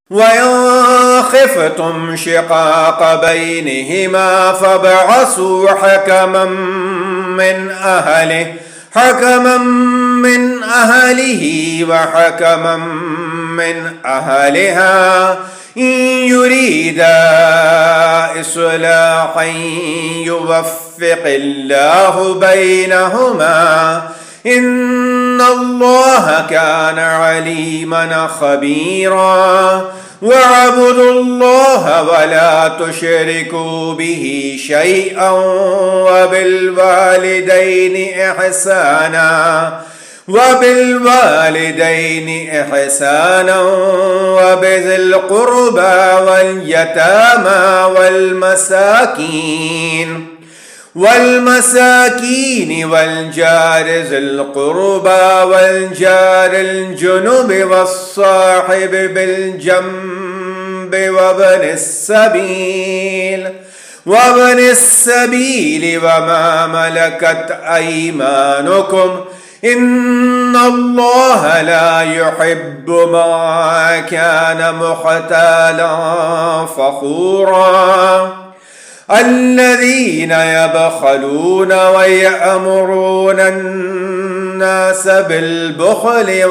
وإن خفتم شقاق بينهما فابعثوا حكما من أهله وحكما من أهلها إن يريدا إصلاحا يوفق الله بينهما إن الله كان عليما خبيرا واعبدوا الله ولا تشركوا به شيئا وبالوالدين إحسانا وبذي القربى واليتامى والمساكين والجار ذي القربى والجار الجنب والصاحب بالجنب وابن السبيل وما ملكت أيمانكم إن الله لا يحب ما كان مختالا فخورا الذين يبخلون ويأمرون الناس بالبخل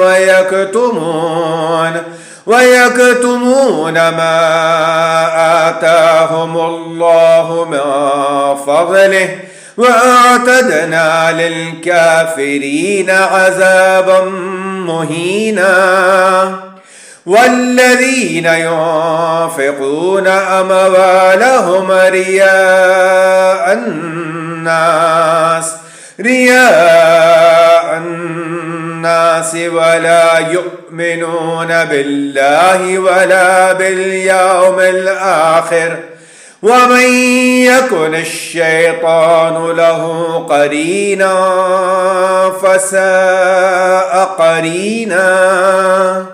ويكتمون ما آتاهم الله من فضله وأعتدنا للكافرين عذابا مهينا والذين ينفقون أموالهم رياء الناس ولا يؤمنون بالله ولا باليوم الآخر ومن يكن الشيطان له قرينا فساء قرينا.